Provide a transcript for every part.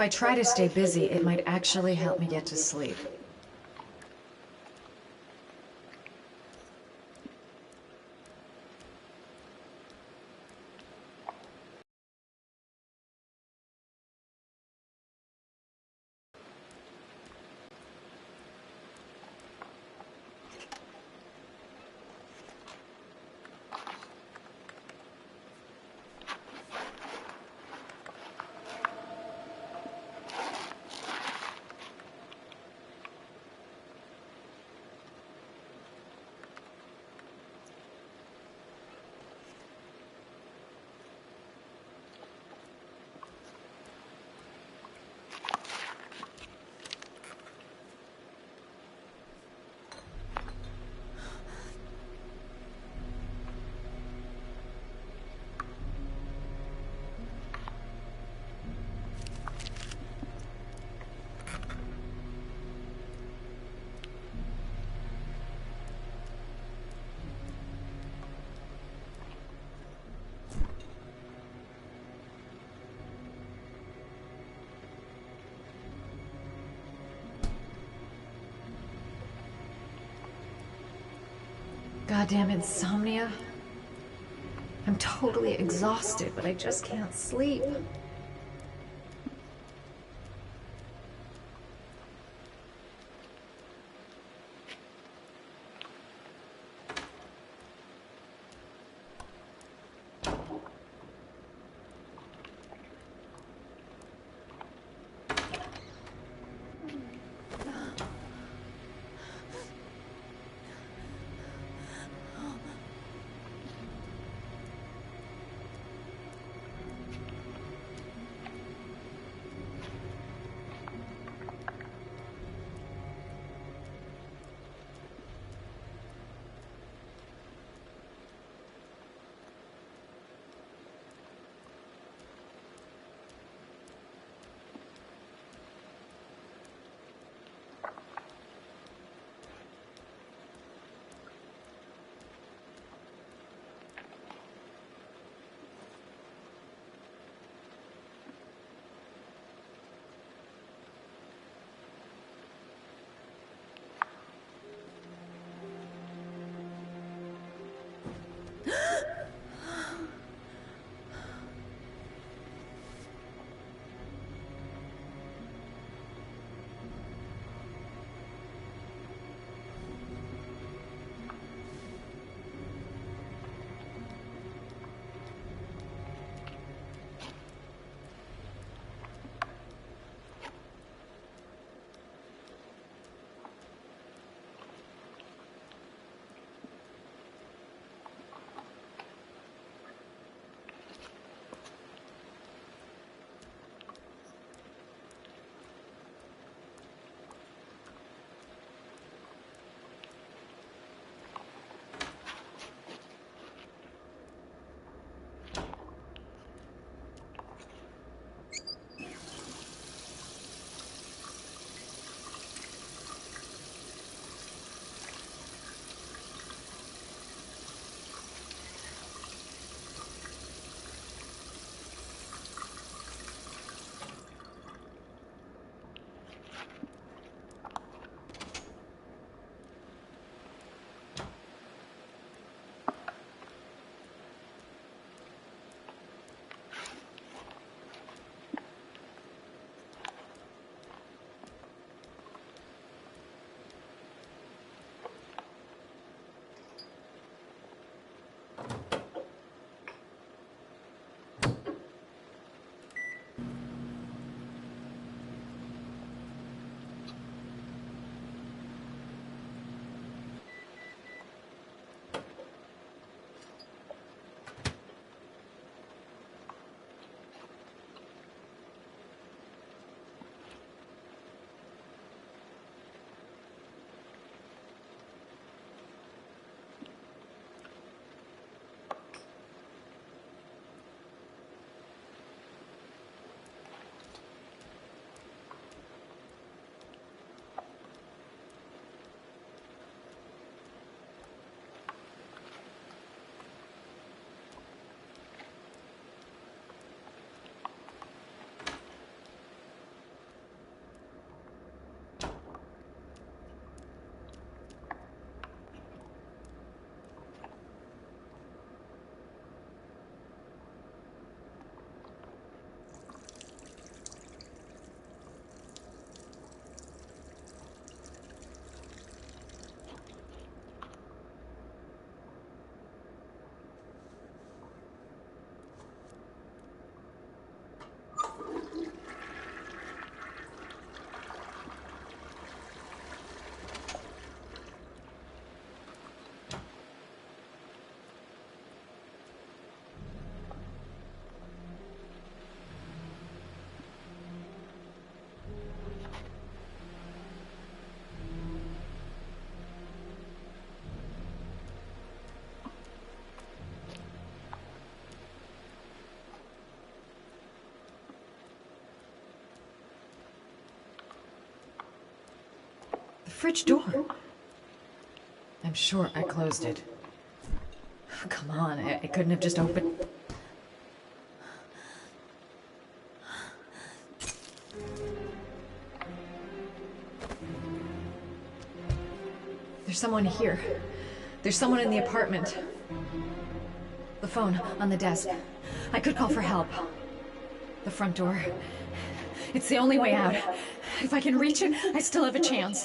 If I try to stay busy, it might actually help me get to sleep. Goddamn insomnia. I'm totally exhausted, but I just can't sleep. fridge door. I'm sure I closed it. Come on, it couldn't have just opened... There's someone here. There's someone in the apartment. The phone on the desk. I could call for help. The front door. It's the only way out. If I can reach it, I still have a chance.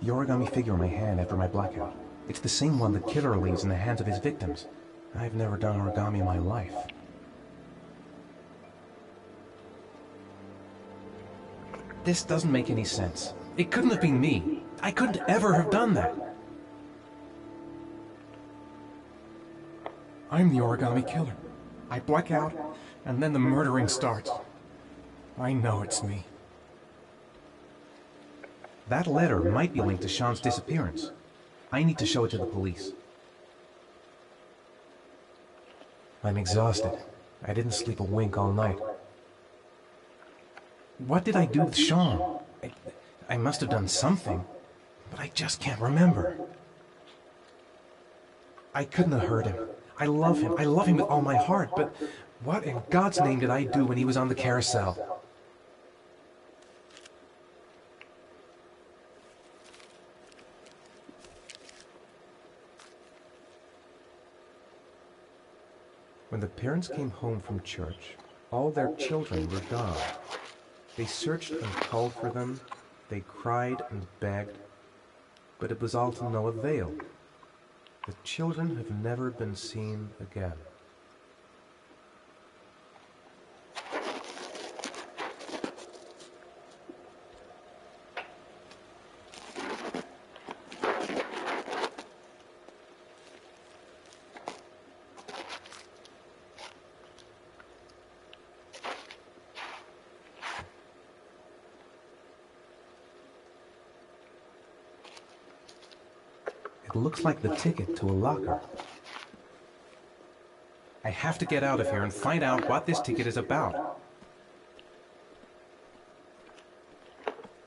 The origami figure in my hand after my blackout. It's the same one the killer leaves in the hands of his victims. I've never done origami in my life. This doesn't make any sense. It couldn't have been me. I couldn't ever have done that. I'm the origami killer. I black out, and then the murdering starts. I know it's me. That letter might be linked to Sean's disappearance. I need to show it to the police. I'm exhausted. I didn't sleep a wink all night. What did I do with Sean? I must have done something, but I just can't remember. I couldn't have hurt him. I love him. I love him with all my heart, but what in God's name did I do when he was on the carousel? When the parents came home from church, all their children were gone. They searched and called for them, they cried and begged, but it was all to no avail. The children have never been seen again. It looks like the ticket to a locker. I have to get out of here and find out what this ticket is about.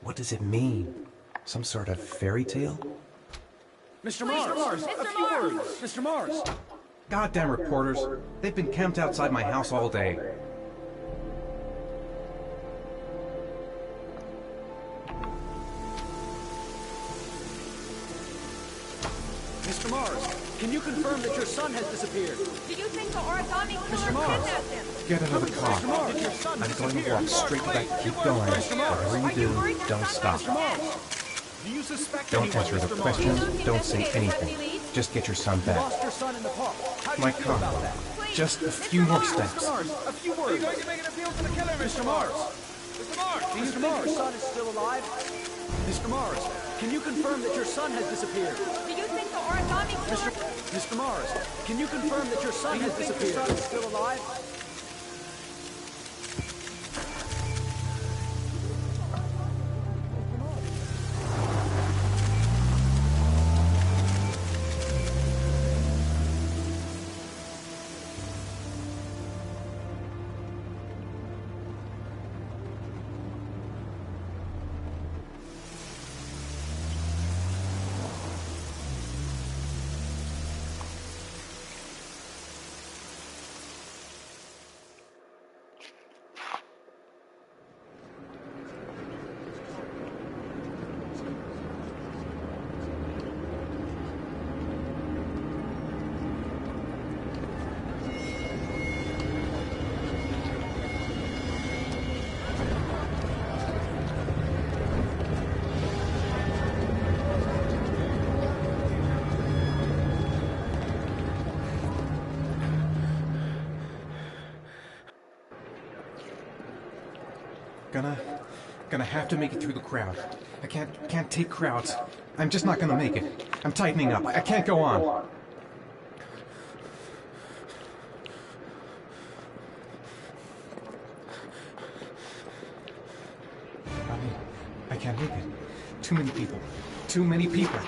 What does it mean? Some sort of fairy tale? Mr. Mars! A few words! Mr. Mars! Goddamn reporters! They've been camped outside my house all day. Mr. Mars, can you confirm that your son has disappeared? Do you think the origami Mr. killer Mars. kidnapped him? Get into the car. Mr. Mars, did your son I'm going disappear? to walk straight back. Keep going. Whatever you do, don't stop. Mr. Mars, do you suspect Don't anyone, answer the Mr. questions. Mars? Don't say anything. Just get your son You back. lost your son in the park. How do My you feel about car. that? Just a few more steps. Mr. Mars, a few words. Are you going to make an appeal to the killer, Mr. Mars? Mr. Mars, do you think your son is still alive? Mr. Mars, can you confirm that your son has disappeared? Do you think the origami killer... Mr. Mars, can you confirm that your son has disappeared? Your son is still alive? Gonna have to make it through the crowd. I can't take crowds. I'm just not gonna make it. I'm tightening up. I can't go on. I can't make it. Too many people. Too many people.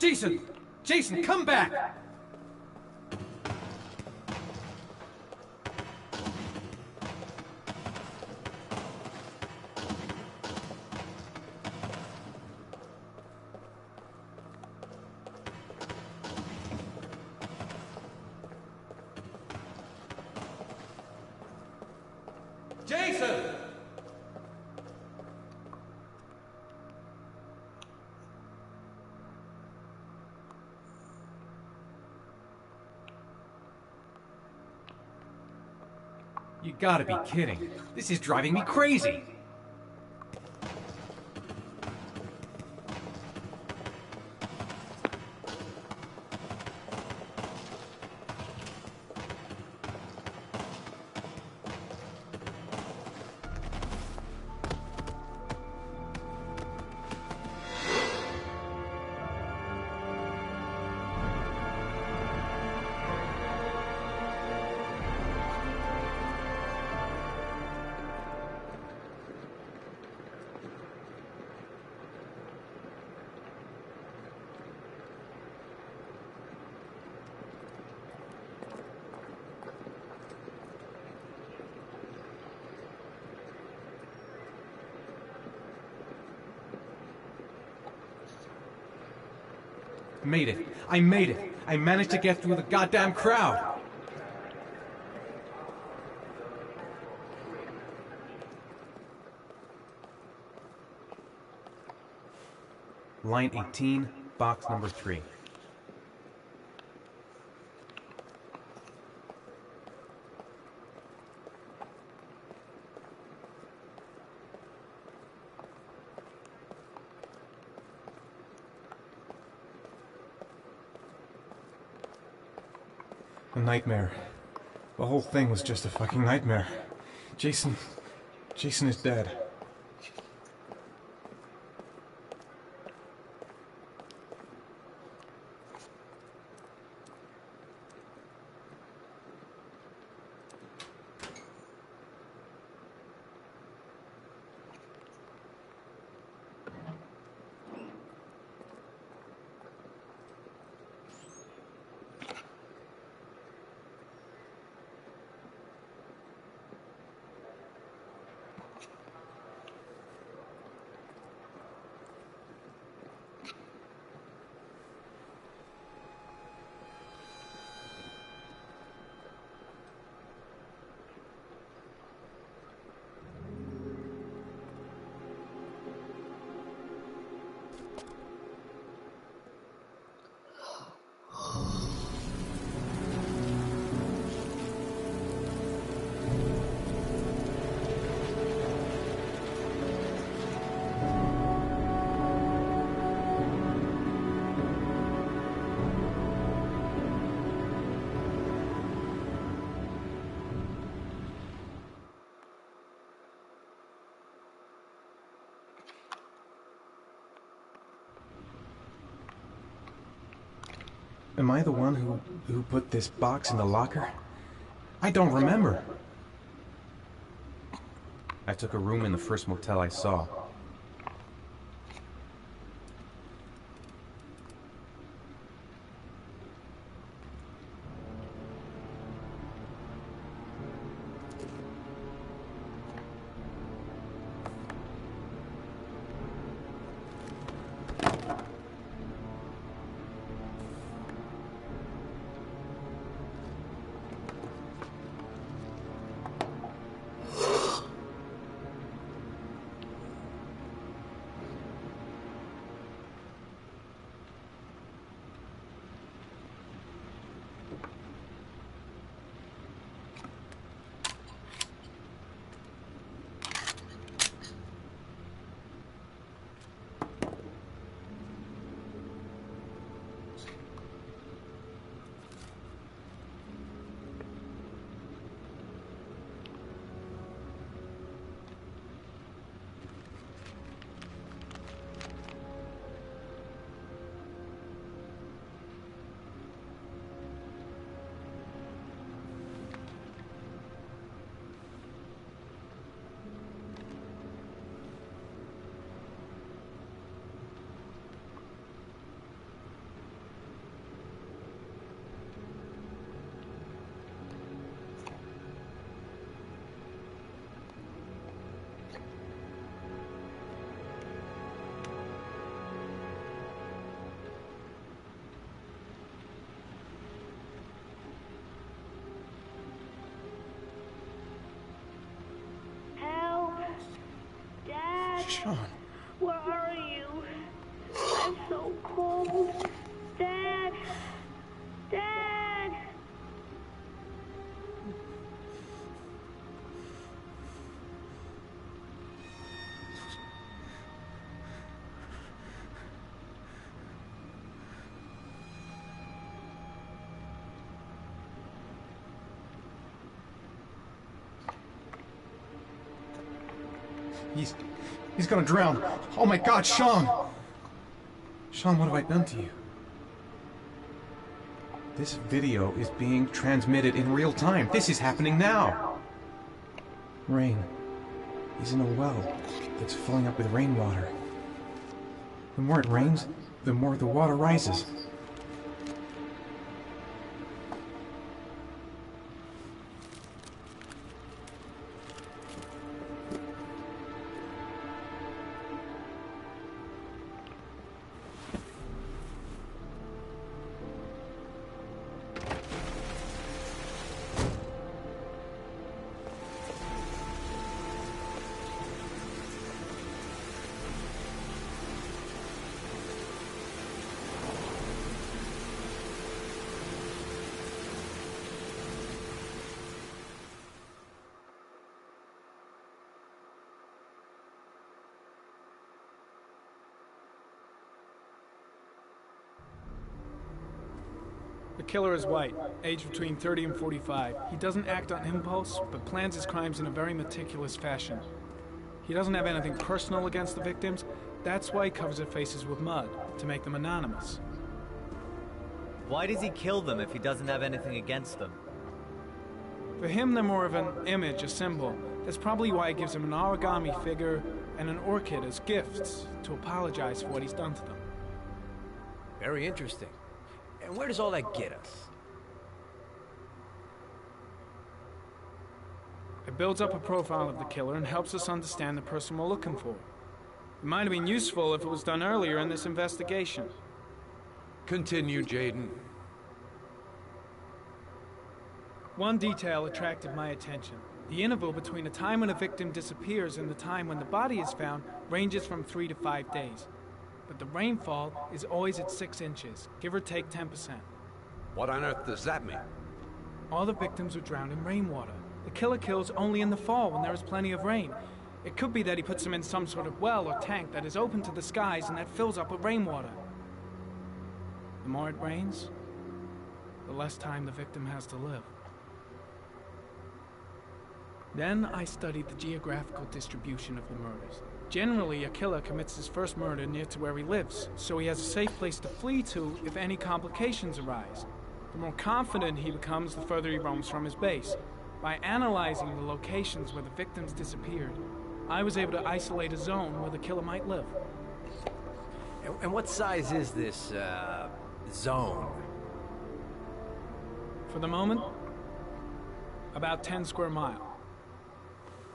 Jason! Jason, come back! Jason! You gotta be kidding. This is driving me crazy. Made it. I made it. I managed to get through the goddamn crowd. Line 18, box number 3. A nightmare. The whole thing was just a fucking nightmare. Jason is dead. Am I the one who put this box in the locker? I don't remember. I took a room in the first motel I saw. Sean. Where are you? I'm so cold. Dad! Dad! He's gonna drown. Oh my God, Sean! Sean, what have I done to you? This video is being transmitted in real time. This is happening now. Rain. He's in a well that's filling up with rainwater. The more it rains, the more the water rises. The killer is white, aged between 30 and 45. He doesn't act on impulse, but plans his crimes in a very meticulous fashion. He doesn't have anything personal against the victims. That's why he covers their faces with mud, to make them anonymous. Why does he kill them if he doesn't have anything against them? For him, they're more of an image, a symbol. That's probably why he gives them an origami figure and an orchid as gifts to apologize for what he's done to them. Very interesting. And where does all that get us? It builds up a profile of the killer and helps us understand the person we're looking for. It might have been useful if it was done earlier in this investigation. Continue, Jaden. One detail attracted my attention. The interval between the time when a victim disappears and the time when the body is found ranges from 3 to 5 days. But the rainfall is always at 6 inches, give or take 10%. What on earth does that mean? All the victims were drowned in rainwater. The killer kills only in the fall when there is plenty of rain. It could be that he puts them in some sort of well or tank that is open to the skies and that fills up with rainwater. The more it rains, the less time the victim has to live. Then I studied the geographical distribution of the murders. Generally, a killer commits his first murder near to where he lives, so he has a safe place to flee to if any complications arise. The more confident he becomes, the further he roams from his base. By analyzing the locations where the victims disappeared, I was able to isolate a zone where the killer might live. And what size is this, zone? For the moment, about 10 square miles.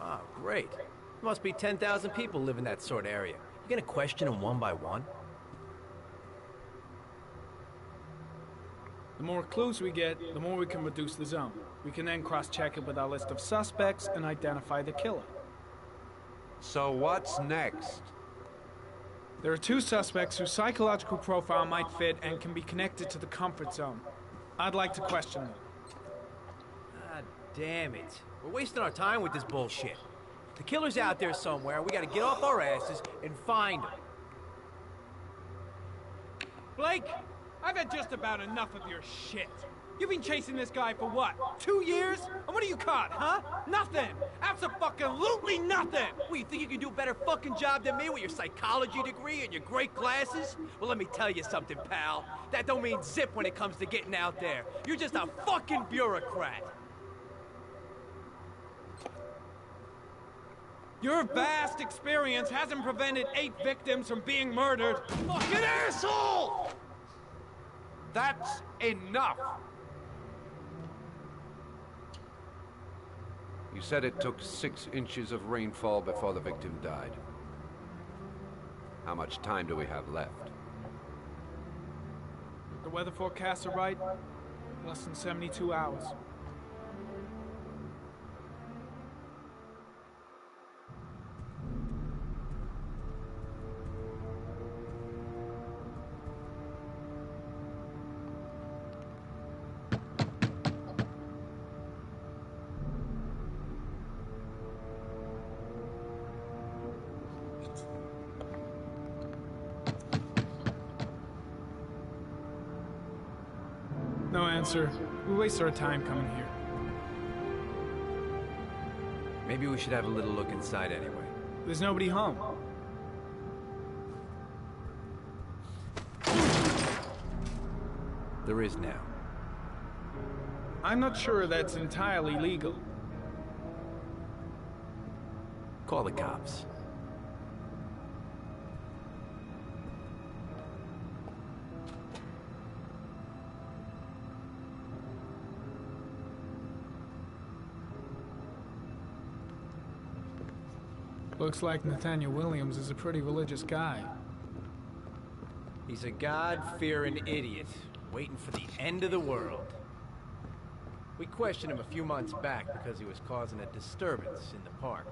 Ah, great. There must be 10,000 people live in that sort of area. You gonna question them one by one? The more clues we get, the more we can reduce the zone. We can then cross-check it with our list of suspects and identify the killer. So what's next? There are 2 suspects whose psychological profile might fit and can be connected to the comfort zone. I'd like to question them. God damn it. We're wasting our time with this bullshit. The killer's out there somewhere. We gotta get off our asses and find him. Blake, I've had just about enough of your shit. You've been chasing this guy for what, 2 years? And what are you caught, huh? Nothing! Abso-fucking-lutely nothing! Well, you think you can do a better fucking job than me with your psychology degree and your great glasses? Well, let me tell you something, pal. That don't mean zip when it comes to getting out there. You're just a fucking bureaucrat. Your vast experience hasn't prevented 8 victims from being murdered. Fucking asshole! That's enough! You said it took 6 inches of rainfall before the victim died. How much time do we have left? The weather forecasts are right. Less than 72 hours. No answer. We waste our time coming here. Maybe we should have a little look inside anyway. There's nobody home. There is now. I'm not sure that's entirely legal. Call the cops. Looks like Nathaniel Williams is a pretty religious guy. He's a God-fearing idiot, waiting for the end of the world. We questioned him a few months back because he was causing a disturbance in the park.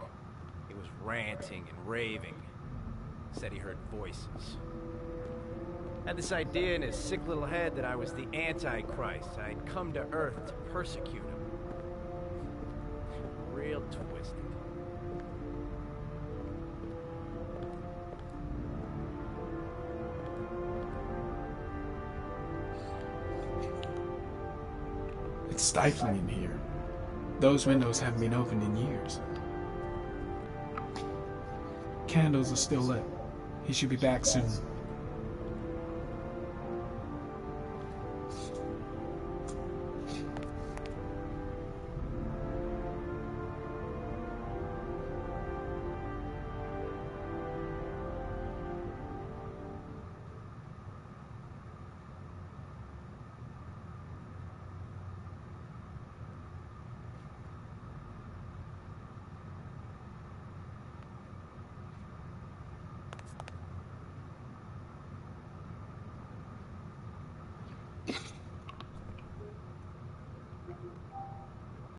He was ranting and raving. Said he heard voices. Had this idea in his sick little head that I was the Antichrist. I'd come to Earth to persecute him. Real twisted. stifling in here. Those windows haven't been opened in years. Candles are still lit. He should be back soon.